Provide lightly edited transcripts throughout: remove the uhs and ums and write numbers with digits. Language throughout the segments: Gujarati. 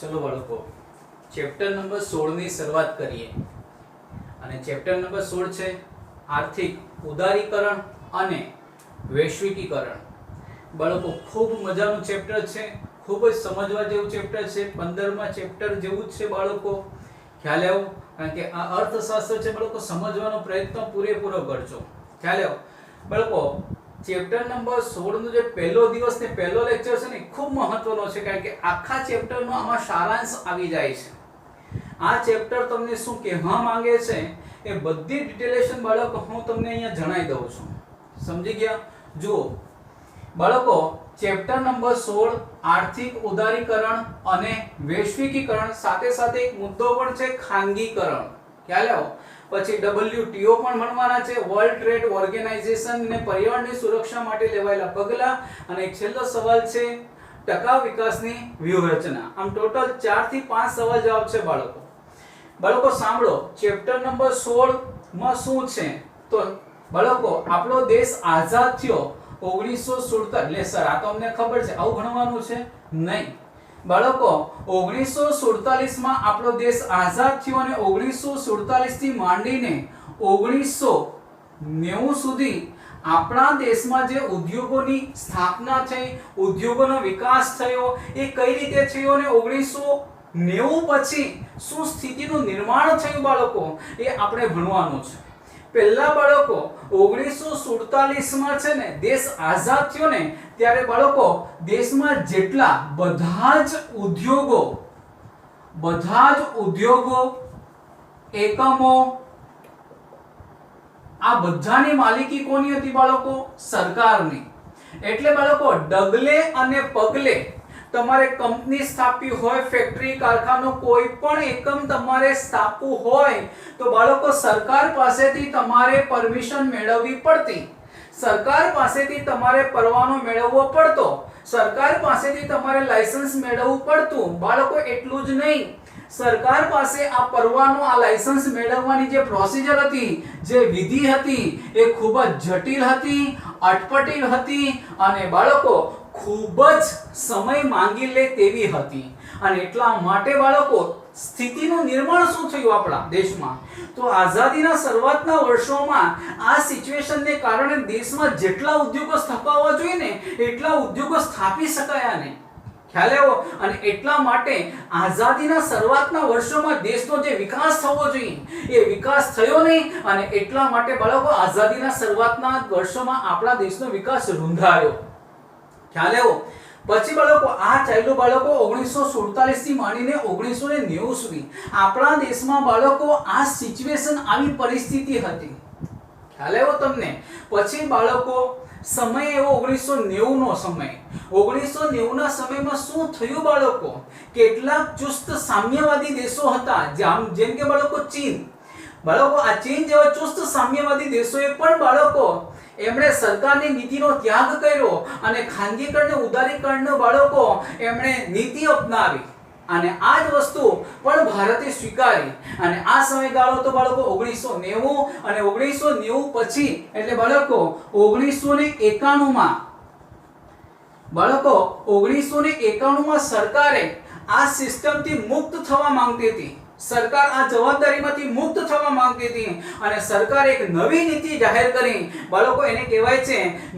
चलो बाळको चैप्टर नंबर 16 ની શરૂઆત કરીએ અને ચેપ્ટર નંબર 16 છે આર્થિક ઉદારીકરણ અને વૈશ્વિકીકરણ। બાળકો ખૂબ મજાનું ચેપ્ટર છે, ખૂબ જ સમજવા જેવું ચેપ્ટર છે। 15મા ચેપ્ટર જેવું જ છે બાળકો, ખ્યાલ આવ્યો? કારણ કે આ અર્થશાસ્ત્ર છે બાળકો, સમજવાનો પ્રયત્ન પૂરેપૂરો કરજો। ખ્યાલ આવ્યો બાળકો? ચેપ્ટર નંબર 16 નો જે પહેલો દિવસ ને પહેલો લેક્ચર છે ને ખૂબ મહત્વનો છે, કારણ કે આખા ચેપ્ટરનો આમાં સારાંશ આવી જાય છે। આ ચેપ્ટર તમને શું કહેવા માંગે છે એ બધી ડિટેલેશન બાળકો હું તમને અહીંયા જણાવી દઉં છું। સમજી ગયા? જુઓ બાળકો, ચેપ્ટર નંબર 16 આર્થિક ઉદારીકરણ અને વૈશ્વિકીકરણ, સાથે સાથે એક મુદ્દો પણ છે ખાનગીકરણ। ખ્યાલ આવ્યો? પછી WTO પણ ભણવાના છે, વર્લ્ડ ટ્રેડ ઓર્ગેનાઇઝેશન ને પર્યાવરણની સુરક્ષા માટે લેવાયેલા પગલાં, અને એક છેલ્લો સવાલ છે ટકાઉ વિકાસની વ્યૂહરચના। આમ ટોટલ 4 થી 5 સવાલ જવાબ છે બાળકો। બાળકો સાંભળો, ચેપ્ટર નંબર 16 માં શું છે? તો બાળકો આપણો દેશ આઝાદ થયો 1947। લે સર, આ તો અમને ખબર છે, આવું ભણવાનું છે નહીં બાળકો। 1947 માં આપણો દેશ આઝાદ થયો અને 1947 થી માંડીને 1990 સુધી આપણા દેશમાં જે ઉદ્યોગોની સ્થાપના થઈ, ઉદ્યોગોનો વિકાસ થયો, એ કઈ રીતે થયો અને 1990 પછી શું સ્થિતિનું નિર્માણ થયું બાળકો, એ આપણે ભણવાનું છે। પહેલા બાળકો 1947 માં છે ને દેશ આઝાદ થયો ને ત્યારે બાળકો દેશમાં જેટલા બધા જ ઉદ્યોગો એકમો, આ બધાની માલિકી કોની હતી બાળકો? સરકારની। એટલે બાળકો ડગલે અને પગલે તમારે કંપની સ્થાપવી હોય, ફેક્ટરી કારખાનો કોઈ પણ એકમ તમારે સ્થાપવું હોય તો બાળકો સરકાર પાસેથી તમારે પરમિશન મેળવવી પડતી, સરકાર પાસેથી તમારે પરવાનો મેળવવો પડતો, સરકાર પાસેથી તમારે લાયસન્સ મેળવવું પડતું બાળકો। એટલું જ નહીં, સરકાર પાસે આ પરવાનો, આ લાયસન્સ મેળવવાની જે પ્રોસિજર હતી, જે વિધિ હતી, એ ખૂબ જ જટિલ હતી, અટપટી હતી અને બાળકો ખૂબ જ સમય માંગી લે તેવી હતી। અને એટલા માટે બાળકો સ્થિતિનું નિર્માણ શું થયું આપણા દેશમાં? તો આઝાદીના શરૂઆતના વર્ષોમાં આ સિચ્યુએશનને કારણે દેશમાં જેટલા ઉદ્યોગો સ્થાપવા જોઈએ ને એટલા ઉદ્યોગો સ્થાપી શકાયા નહીં। ખ્યાલ આવ્યો? અને એટલા માટે આઝાદીના શરૂઆતના વર્ષોમાં દેશનો જે વિકાસ થવો જોઈએ એ વિકાસ થયો નહીં, અને એટલા માટે બાળકો આઝાદીના શરૂઆતના વર્ષોમાં આપણા દેશનો વિકાસ રૂંધાયો। ખ્યાલ આવ્યો? પછી બાળકો આ ચાલ્યું બાળકો 1947 થી માંડીને 1990 સુધી આપણા દેશમાં બાળકો આ સિચ્યુએશન, આવી પરિસ્થિતિ હતી। ખ્યાલ આવ્યો તમને? પછી બાળકો સમય એવો 1990 નો સમય, 1990 ના સમયમાં શું થયું બાળકો? કેટલાક ચુસ્ત સામ્યવાદી દેશો હતા, જેમ કે બાળકો ચીન। બાળકો આ ચીન જેવા ચુસ્ત સામ્યવાદી દેશોએ પણ બાળકો એમણે સરકારની નીતિનો ત્યાગ કર્યો અને ખાનગીકરણ અને ઉદારીકરણનો બાળકો એમણે નીતિ અપનાવી, અને આ જ વસ્તુ પણ ભારતે સ્વીકારી। અને આ સમયગાળો તો બાળકો 1990 અને 1990 પછી એટલે બાળકો 1991 માં બાળકો 1991 માં સરકારે આ સિસ્ટમથી મુક્ત થવા માંગતી હતી, સરકાર આ જવાબદારીમાંથી મુક્ત થવા માંગતી હતી અને સરકારે એક નવી નીતિ જાહેર કરી બાળકો, એને કહેવાય છે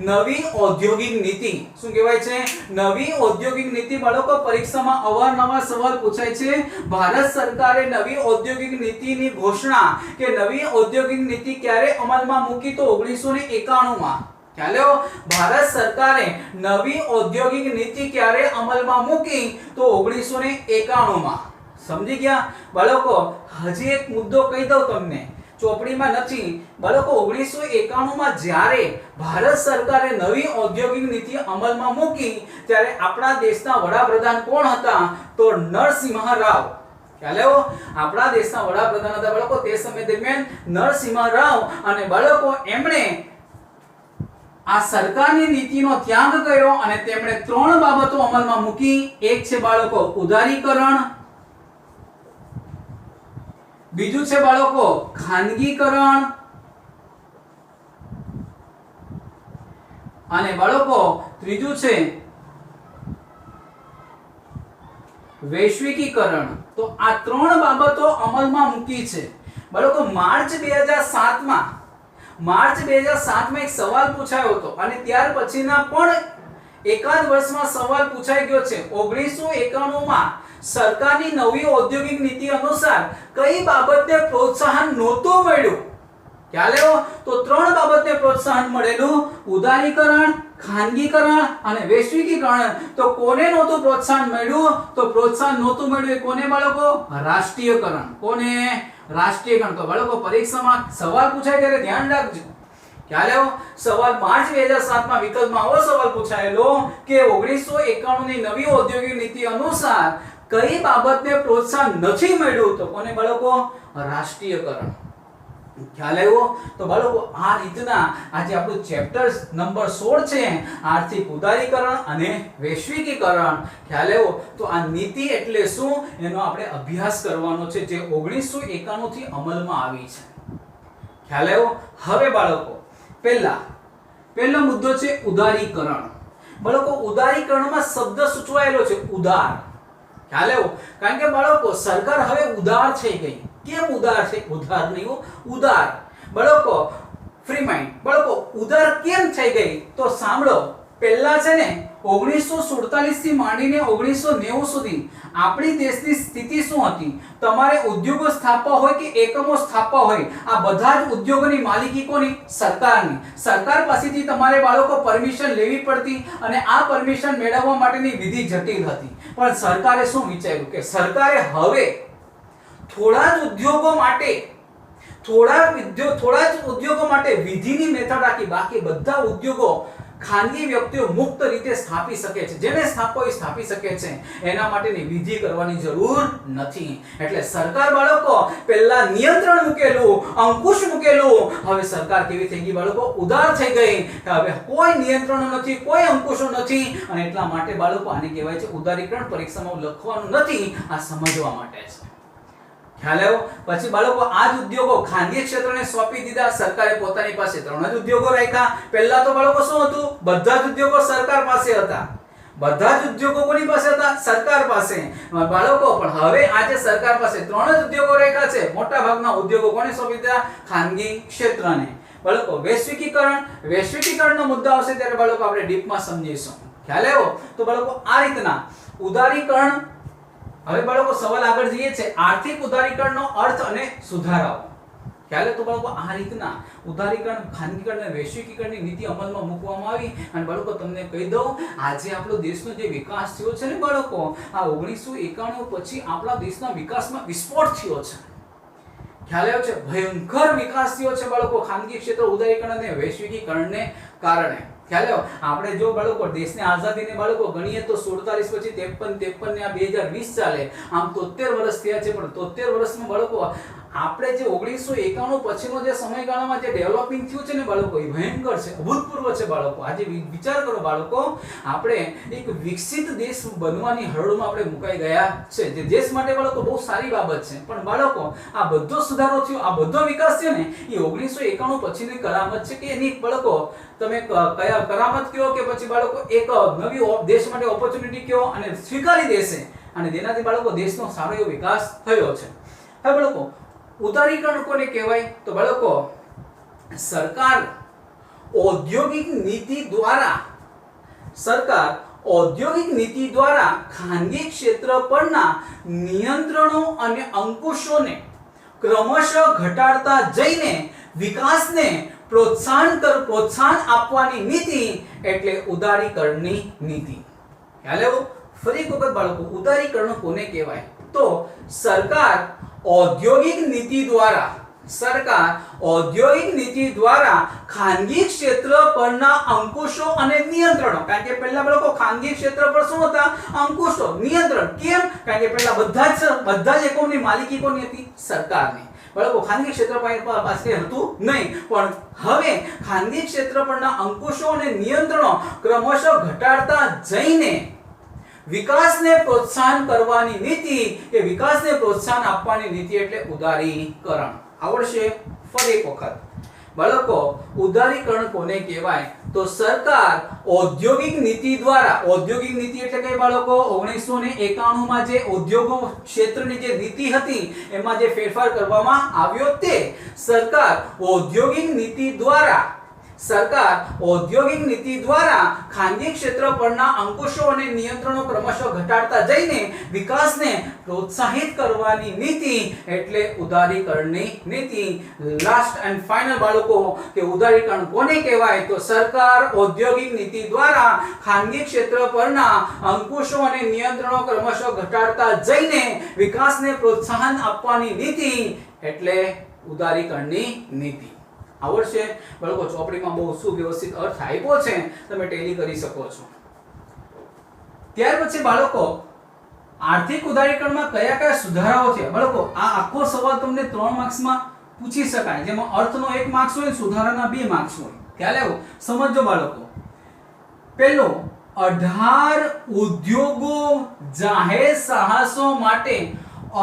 નવી ઔદ્યોગિક નીતિ। શું કહેવાય છે? નવી ઔદ્યોગિક નીતિ બાળકો। પરીક્ષામાં અવારનવાર સવાલ પૂછાય છે, ભારત સરકારે નવી ઔદ્યોગિક નીતિની ઘોષણા કે નવી ઔદ્યોગિક નીતિ ક્યારે અમલમાં મૂકી? તો 1991 માં। ખ્યાલ આવ્યો? ભારત સરકારે નવી ઔદ્યોગિક નીતિ ક્યારે અમલમાં મૂકી? તો 1991 માં। સમજી ગયા બાળકો? હજી એક મુદ્દો કહી દઉં તમને, ચોપડીમાં નથી બાળકો। 1991 માં જ્યારે ભારત સરકારે નવી ઔદ્યોગિક નીતિ અમલમાં મૂકી ત્યારે આપણા દેશના વડાપ્રધાન કોણ હતા? તો નરસિંહ રાવ। ખ્યાલ આવ્યો? આપણા દેશના વડાપ્રધાન હતા બાળકો તે સમય દરમિયાન નરસિંહ રાવ। અને બાળકો એમણે આ સરકારની નીતિનો ત્યાગ કર્યો અને તેમણે 3 બાબતો અમલમાં મૂકી। એક છે બાળકો ઉદારીકરણ, બીજું છે બાળકો ખાનગીકરણ, અને બાળકો ત્રીજું છે વૈશ્વિકીકરણ. તો આ ત્રણ બાબતો અમલમાં મૂકી છે. બાળકો માર્ચ 2007માં એક સવાલ પૂછાયો હતો અને ત્યાર પછીના પણ એકાદ વર્ષમાં સવાલ પૂછાઈ ગયો છે. 1991માં સરકારની નવી ઔદ્યોગિક નીતિ અનુસાર કઈ બાબતને પ્રોત્સાહન નહોતું મળ્યું? ખ્યાલ આવ્યો? તો ત્રણ બાબતને પ્રોત્સાહન મળેલું: ઉદારીકરણ, ખાનગીકરણ અને વૈશ્વિકીકરણ. તો કોને નહોતું પ્રોત્સાહન મળ્યું? તો પ્રોત્સાહન નહોતું મળ્યું એ કોને બાળકો? રાષ્ટ્રીયકરણ. કોને? રાષ્ટ્રીયકરણ. તો બાળકો પરીક્ષામાં સવાલ પૂછાય ત્યારે ધ્યાન રાખજો. ખ્યાલ આવ્યો? સવાલ માર્ચ 2007માં વિકલ્પમાં આવો સવાલ પૂછાયેલો કે 1991 ની નવી ઔદ્યોગિક નીતિ અનુસાર કઈ બાબતને પ્રોત્સાહન નથી મળ્યું? તો કોને બાળકો? રાષ્ટ્રીયકરણ. ખ્યાલ આવ્યો? તો બાળકો આ રીતના આજે આપણું ચેપ્ટર નંબર 16 છે આર્થિક ઉદારીકરણ અને વૈશ્વિકીકરણ. ખ્યાલ આવ્યો? તો આ નીતિ એટલે શું એનો આપણે અભ્યાસ કરવાનો છે જે 1991 થી અમલમાં આવી છે. ખ્યાલ આવ્યો? હવે બાળકો પહેલો મુદ્દો છે ઉદારીકરણ. બાળકો ઉદારીકરણમાં શબ્દ સૂચવાયેલો છે ઉદાર. ખ્યાલ આવ્યો? કારણ કે બાળકો સરકાર હવે ઉદાર થઈ ગઈ. કેમ ઉદાર છે? ઉધાર નહીં, ઉદાર. બાળકો ફ્રી માઇન્ડ. બાળકો ઉદાર કેમ થઈ ગઈ? તો સાંભળો. પહેલા છે ને 1947 થી માંડીને 1990 સુધી આપણી દેશની સ્થિતિ શું હતી? તમારે ઉદ્યોગો સ્થાપવા હોય કે એકમો સ્થાપવા હોય, આ બધા જ ઉદ્યોગોની માલિકી કોની? સરકારની. સરકાર પાસેથી તમારે બાળકો પરમિશન લેવી પડતી અને આ પરમિશન મેળવવા માટેની વિધિ જટિલ હતી. પણ સરકારે શું વિચાર્યું કે સરકારે હવે થોડા જ ઉદ્યોગો માટે વિધિની મેથડ રાખી, બાકી બધા ઉદ્યોગો ખાનગી વ્યક્તિઓ મુક્ત રીતે સ્થાપી શકે છે. જેને સ્થાપવો એ સ્થાપી શકે છે. એના માટેની વિધિ કરવાની જરૂર નથી. એટલે સરકાર બાળકો પહેલા નિયંત્રણ મૂકેલું, અંકુશ મૂકેલું. હવે સરકાર કેવી થઈ ગઈ બાળકો? ઉદાર થઈ ગઈ. હવે કોઈ નિયંત્રણો નથી, કોઈ અંકુશો નથી અને એટલા માટે બાળકો આને કહેવાય છે ઉદારીકરણ. પરીક્ષામાં લખવાનું નથી, આ સમજવા માટે છે. ખ્યાલ આવ્યો? પછી બાળકો આ જ ઉદ્યોગો ખાનગી ક્ષેત્રને સોંપી દીધા. સરકારે પોતાની પાસે 3 જ ઉદ્યોગો રાખ્યા. પહેલા તો બાળકો શું હતું? બધા જ ઉદ્યોગો સરકાર પાસે હતા. બધા જ ઉદ્યોગો કોની પાસે હતા? સરકાર પાસે. બાળકો પણ હવે આજે સરકાર પાસે 3 જ ઉદ્યોગો રાખ્યા છે. મોટા ભાગના ઉદ્યોગો કોને સોંપી દીધા? ખાનગી ક્ષેત્રને. બાળકો વૈશ્વિકીકરણનો મુદ્દો આવશે ત્યારે બાળકો આપણે ડીપમાં સમજીશું. ખ્યાલ આવ્યો? તો બાળકો આ રીતના ઉદારીકરણ. હવે બાળકો સવાલ આગળ જઈએ છે. આર્થિક ઉદારીકરણનો અર્થ અને સુધારાઓ. ખ્યાલ તો બાળકો આ રીતના ઉદારીકરણ, ખાનગીકરણ અને વૈશ્વિકીકરણની નીતિ અમલમાં મૂકવામાં આવી. અને બાળકો તમને કહી દઉં, આજે આપણો દેશનો જે વિકાસ થયો છે ને બાળકો, આ 1991 પછી આપણા દેશના વિકાસમાં વિસ્ફોટ થયો છે. ખ્યાલ આવ્યો છે? ભયંકર વિકાસ થયો છે બાળકો ખાનગી ક્ષેત્ર ઉદારીકરણ અને વૈશ્વિકીકરણને કારણે. ખ્યાલ આવ્યો? આપણે જો બાળકો દેશની આઝાદીને બાળકો ગણીએ તો 47 પછી 53 ને આ 2020 ચાલે. આમ 73 વર્ષ થયા છે. પણ 73 વર્ષમાં બાળકો આપણે જે 1991 પછીનો જે સમયગાળામાં જે ડેવલપિંગ થયું છે ને બાળકો, એ ભયંકર છે, અભૂતપૂર્વ છે બાળકો. આજે વિચાર કરો બાળકો, આપણે એક વિકસિત દેશ બનવાની હરોળમાં આપણે મુકાઈ ગયા છે, જે દેશ માટે બાળકો બહુ સારી બાબત છે. પણ બાળકો આ બધો સુધારો થયો, આ બધો વિકાસ છે ને, એ 1991 પછીની કરામત છે. કે એની બાળકો તમે કયા કરામત કહો કે પછી બાળકો એક નવી દેશ માટે ઓપોર્ચ્યુનિટી કહો અને સ્વીકારી દેશે, અને તેનાથી બાળકો દેશનો સારો એવો વિકાસ થયો છે. હવે બાળકો ઉદારીકરણ કોને કહેવાય? તો બાળકો સરકાર ઔદ્યોગિક નીતિ દ્વારા ખાનગી ક્ષેત્ર પરના નિયંત્રણો અને અંકુશોને ક્રમશઃ ઘટાડતા જઈને વિકાસને પ્રોત્સાહન આપવાની નીતિ એટલે ઉદારીકરણની નીતિ. ખ્યાલ આવ્યો? ફરી એક વખત બાળકો ઉદારીકરણ કોને કહેવાય? તો સરકાર ઔદ્યોગિક નીતિ દ્વારા ખાનગી ક્ષેત્ર પરના અંકુશો અને નિયંત્રણો. કારણ કે પહેલા બાળકો ખાનગી ક્ષેત્ર પર શું હતા? અંકુશો, નિયંત્રણ. કેમ? કારણ કે પહેલા બધા જ એકમોની માલિકી કોની હતી? સરકારની. બાળકો ખાનગી ક્ષેત્ર પાસે હતું નહીં. પણ હવે ખાનગી ક્ષેત્ર પરના અંકુશો અને નિયંત્રણો ક્રમશઃ ઘટાડતા જઈને વિકાસને પ્રોત્સાહન કરવાની નીતિ, કે વિકાસને પ્રોત્સાહન આપવાની નીતિ એટલે ઉદારીકરણ. આવડશે? ફરી એક વખત બાળકો ઉદારીકરણ કોને કહેવાય? તો સરકાર ઔદ્યોગિક નીતિ દ્વારા, ઔદ્યોગિક નીતિ એટલે કે બાળકો 1991 માં જે ઉદ્યોગો ક્ષેત્રની જે નીતિ હતી એમાં જે ફેરફાર કરવામાં આવ્યો તે સરકાર ઔદ્યોગિક નીતિ દ્વારા ખાનગી ક્ષેત્ર પરના અંકુશો અને નિયંત્રણો ક્રમશઃ ઘટાડતા જઈને વિકાસને પ્રોત્સાહિત કરવાની નીતિ એટલે ઉદારીકરણની નીતિ. લાસ્ટ એન્ડ ફાઇનલ બાળકો કે ઉદારીકરણ કોને કહેવાય? તો સરકાર ઔદ્યોગિક નીતિ દ્વારા ખાનગી ક્ષેત્ર પરના અંકુશો અને નિયંત્રણો ક્રમશઃ ઘટાડતા જઈને વિકાસને પ્રોત્સાહન આપવાની નીતિ એટલે ઉદારીકરણની નીતિ. આવડશે બાળકો? ચોપડીમાં બહુ સુવ્યવસ્થિત અર્થ આપ્યો છે, તમે ટેલી કરી શકો છો. ત્યાર પછી બાળકો આર્થિક ઉદારીકરણમાં કયા કયા સુધારાઓ થયા? બાળકો આ આખો સવાલ તમને 3 માર્ક્સમાં પૂછી શકાય, જેમાં અર્થનો 1 માર્ક્સ હોય, સુધારાના 2 માર્ક્સ હોય. ખ્યાલ આવ્યો? સમજો બાળકો. પહેલો, 18 ઉદ્યોગો જાહેર સાહસો માટે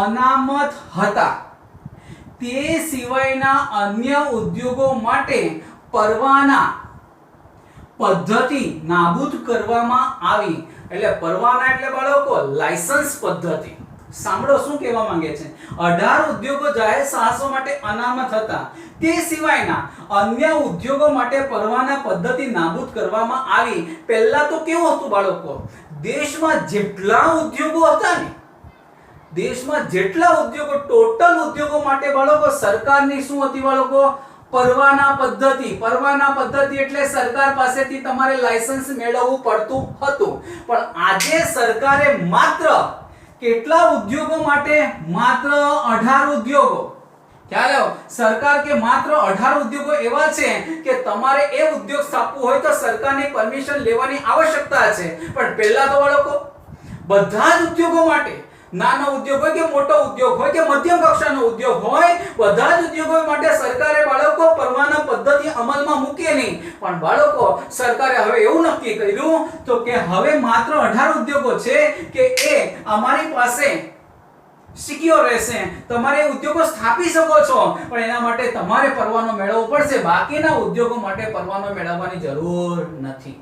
અનામત હતા. તે સિવાયના અન્ય ઉદ્યોગો માટે પરવાના પદ્ધતિ નાબૂદ કરવામાં આવી. એટલે પરવાના એટલે બાળકો લાયસન્સ પદ્ધતિ. સાંભળો શું કહેવા માંગે છે. 18 ઉદ્યોગો જાહેર સાહસો માટે અનામત હતા. તે સિવાયના અન્ય ઉદ્યોગો માટે પરવાના પદ્ધતિ નાબૂદ કરવામાં આવી. પહેલા તો કેવું હતું બાળકો? દેશમાં જેટલા ઉદ્યોગો હતા ને, દેશમાં જેટલા ઉદ્યોગો, ટોટલ ઉદ્યોગો માટે બાળકો સરકારની શું હતી બાળકો? પરવાના પદ્ધતિ. પરવાના પદ્ધતિ એટલે સરકાર પાસેથી તમારે લાયસન્સ મેળવવું પડતું હતું. પણ આજે સરકારે માત્ર કેટલા ઉદ્યોગો માટે? માત્ર 18 ઉદ્યોગો. ખ્યાલ આવ્યો? સરકાર કે માત્ર 18 ઉદ્યોગો એવા છે કે તમારે એ ઉદ્યોગ સ્થાપવું હોય તો સરકારની પરમિશન લેવાની આવશ્યકતા છે. પણ પહેલા તો બાળકો બધા જ ઉદ્યોગો માટે, નાનો ઉદ્યોગ હોય કે મોટો ઉદ્યોગ હોય કે મધ્યમ કક્ષાનો ઉદ્યોગ હોય, બધા જ ઉદ્યોગો માટે સરકારે બાળકો પરવાના પદ્ધતિ અમલમાં મૂકે નહીં. પણ બાળકો સરકારે હવે એવું નક્કી કર્યું તો કે હવે માત્ર 18 ઉદ્યોગો છે કે એ અમારી પાસે સિક્યોર રહેશે. તમારે ઉદ્યોગો સ્થાપી શકો છો, પણ એના માટે તમારે પરવાનો મેળવવો પડશે. બાકીના ઉદ્યોગો માટે પરવાનો મેળવવાની જરૂર નથી.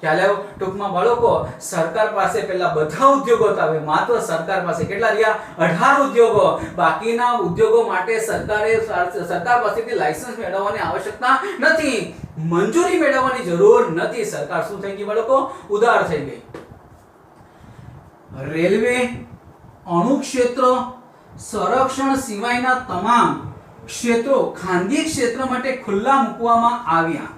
ખ્યાલ આવ્યો? ટૂંકમાં બાળકો સરકાર પાસે પહેલા બધા ઉદ્યોગો હતા, હવે માત્ર સરકાર પાસે કેટલા રહ્યા? 18 ઉદ્યોગો. બાકીના ઉદ્યોગો માટે સરકાર પાસેથી લાયસન્સ મેળવવાની આવશ્યકતા નથી, મંજૂરી મેળવવાની જરૂર નથી. સરકાર શું થઈ ગઈ બાળકો? ઉદાર થઈ ગઈ. રેલવે, અણુ ક્ષેત્ર, સંરક્ષણ સિવાયના તમામ ક્ષેત્રો ખાનગી ક્ષેત્ર માટે ખુલ્લા મૂકવામાં આવ્યા.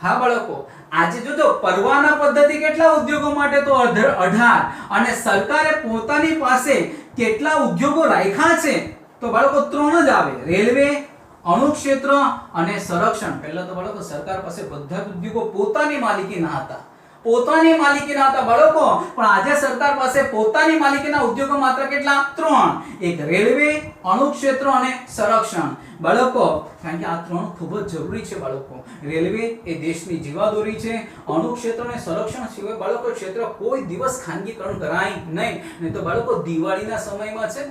હા બાળકો, આજે જોજો પરવાના પદ્ધતિ કેટલા ઉદ્યોગો માટે? તો 18. અને સરકારે પોતાની પાસે કેટલા ઉદ્યોગો રાખ્યા છે? તો બાળકો 3 જ આવે. રેલવે, અણુ ક્ષેત્ર અને સંરક્ષણ. પહેલા તો બાળકો સરકાર પાસે બધા જ ઉદ્યોગો પોતાની માલિકીના હતા. પોતાની માલિકીના હતા બાળકો. પણ આજે સરકાર પાસે પોતાની માલિકીના ઉદ્યોગો માત્ર કેટલા? 3. એક રેલવે, અણુ ક્ષેત્ર અને સંરક્ષણ. બાળકો કારણ કે આ 3 ખૂબ જ જરૂરી છે બાળકો. રેલવે એ દેશની જીવાદોરી છે. અણુ ક્ષેત્ર અને સંરક્ષણ સિવાય બાળકો ક્ષેત્ર કોઈ દિવસ ખાનગીકરણ કરાય નહીં. નહીં તો બાળકો દિવાળીના સમયમાં છે,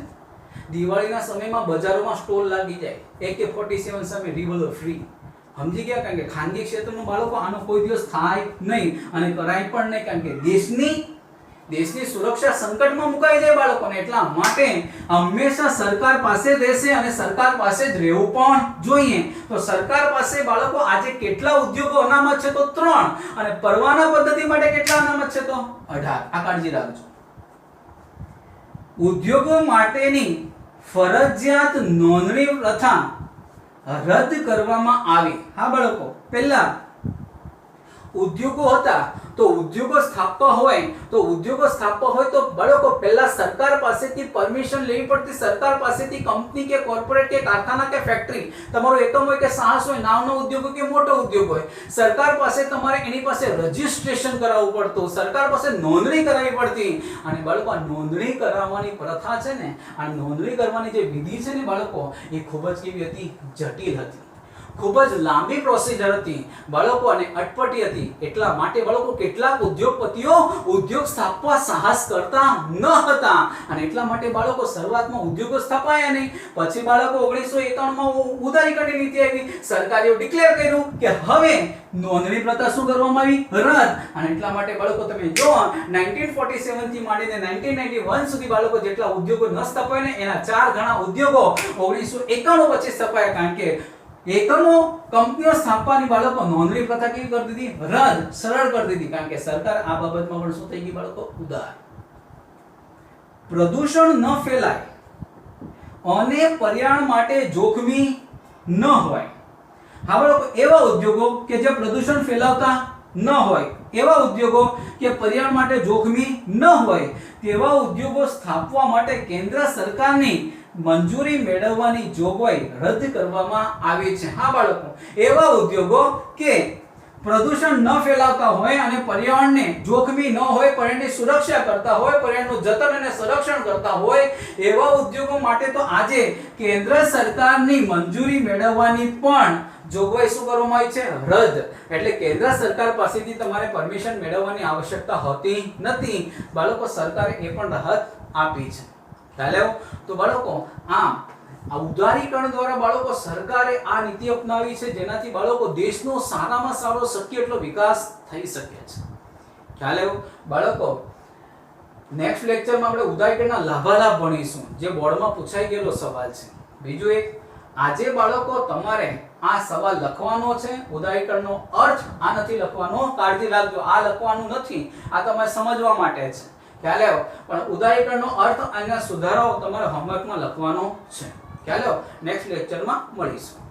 દિવાળીના સમયમાં બજારોમાં સ્ટોલ લાગી જાય, AK-47 સામે રિવોલ્વર ફ્રી. સમજી ગયા? કારણ કે ખાનગી ક્ષેત્રનું બાળકો આનો કોઈ દિવસ થાય નહીં અને કરાય પણ નહીં. કારણ કે દેશની સુરક્ષા સંકટમાં મુકાઈ જાય બાળકોને. એટલા માટે હંમેશા સરકાર પાસે જ રહેશે અને સરકાર પાસે જ રહેવું પણ જોઈએ. તો સરકાર પાસે બાળકો આજે કેટલા ઉદ્યોગો અનામત છે? તો 3. અને પરવાના પદ્ધતિ માટે કેટલા અનામત છે? તો 18. આ કાળજી રાખજો. ઉદ્યોગો માટેની ફરજિયાત નોંધણી પ્રથા રદ કરવામાં આવી. હા બાળકો, પહેલા ઉદ્યોગો હતા તો ઉદ્યોગો સ્થાપવા હોય તો બાળકો પહેલા સરકાર પાસેથી પરમિશન લેવી પડતી. સરકાર પાસેથી કંપની કે કોર્પોરેટ કે કારખાના કે ફેક્ટરી, તમારો એકમ હોય કે સાહસ હોય, નાનો ઉદ્યોગ હોય કે મોટો ઉદ્યોગ હોય, સરકાર પાસે તમારે એની પાસે રજીસ્ટ્રેશન કરાવવું પડતું, સરકાર પાસે નોંધણી કરાવવી પડતી. અને બાળકો આ નોંધણી કરાવવાની પ્રથા છે ને, આ નોંધણી કરવાની જે વિધિ છે ને બાળકો, એ ખૂબ જ કેવી હતી? જટિલ હતી. ખૂબ જ લાંબી પ્રોસિજર હતી બાળકો અને અટપટી હતી. એટલા માટે બાળકો કેટલાક ઉદ્યોગપતિઓ ઉદ્યોગ સ્થાપવા સાહસ કરતા ન હતા અને એટલા માટે બાળકો શરૂઆતમાં ઉદ્યોગો સ્થાપાયા નહીં. પછી બાળકો 1951 માં ઉદારીકરણની નીતિ આવી. સરકારે ડિક્લેર કર્યું કે હવે નોંધણી પ્રથા શું કરવામાં આવી? રદ. અને એટલા માટે બાળકો તમે જો 1947 થી માંડીને 1991 સુધી બાળકો જેટલા ઉદ્યોગો ન સ્થાપાયા ને એના 4 ગણા ઉદ્યોગો 1991 પછી સ્થાપાયા. કારણ કે એકમો કંપનીઓ સ્થાપવાની બાળકો નોંધણી પ્રથા કેવી કરી દીધી? રદ, સરળ કરી દીધી. કારણ કે સરકાર આ બાબતમાં પણ શું થઈ ગઈ બાળકો? ઉદાર. પ્રદૂષણ ન ફેલાય અને પર્યાવરણ માટે જોખમી ન હોય. હા બાળકો, એવા ઉદ્યોગો કે જે પ્રદૂષણ ફેલાવતા ન હોય, એવા ઉદ્યોગો કે પર્યાવરણ માટે જોખમી ન હોય તેવા ઉદ્યોગો સ્થાપવા માટે કેન્દ્ર સરકારની મંજૂરી મેળવવાની જોગવાઈ રદ કરવામાં આવી છે. હા બાળકો, એવા ઉદ્યોગો કે પ્રદૂષણ ન ફેલાવતા હોય અને પર્યાવરણને જોખમી ન હોય, પર્યાવરણની સુરક્ષા કરતા હોય, પર્યાવરણનું જતન અને સંરક્ષણ કરતા હોય એવા ઉદ્યોગો માટે તો આજે કેન્દ્ર સરકારની મંજૂરી મેળવવાની પણ જોગવાઈ શું કરવામાં આવી છે? રદ. એટલે કેન્દ્ર સરકાર પાસેથી તમારે પરમિશન મેળવવાની આવશ્યકતા હોતી નથી. બાળકો, સરકારે એ પણ રાહત આપી છે. ચાલો, તો બાળકો આ ઉદારીકરણ દ્વારા બાળકો સરકારે આ નીતિ અપનાવી છે જેનાથી બાળકો દેશનો સારામાં સારો શક્ય એટલો વિકાસ થઈ શકે છે. ખ્યાલ આવ્યો બાળકો? નેક્સ્ટ લેક્ચરમાં આપણે ઉદારીકરણના લાભાલાભ ભણીશું જે બોર્ડમાં પૂછાઈ ગયેલો સવાલ છે. બીજું એક, આજે બાળકો તમારે આ સવાલ લખવાનો છે. ઉદારીકરણનો અર્થ આ નથી લખવાનો, કાળજી રાખજો, આ લખવાનું નથી, આ તમારે સમજવા માટે છે. ખ્યાલ આવ્યો? પણ ઉદારીકરણનો અર્થ અને સુધારાઓ તમારે હોમવર્કમાં લખવાનો છે. ખ્યાલ આવ્યો? નેક્સ્ટ લેક્ચરમાં મળીશું.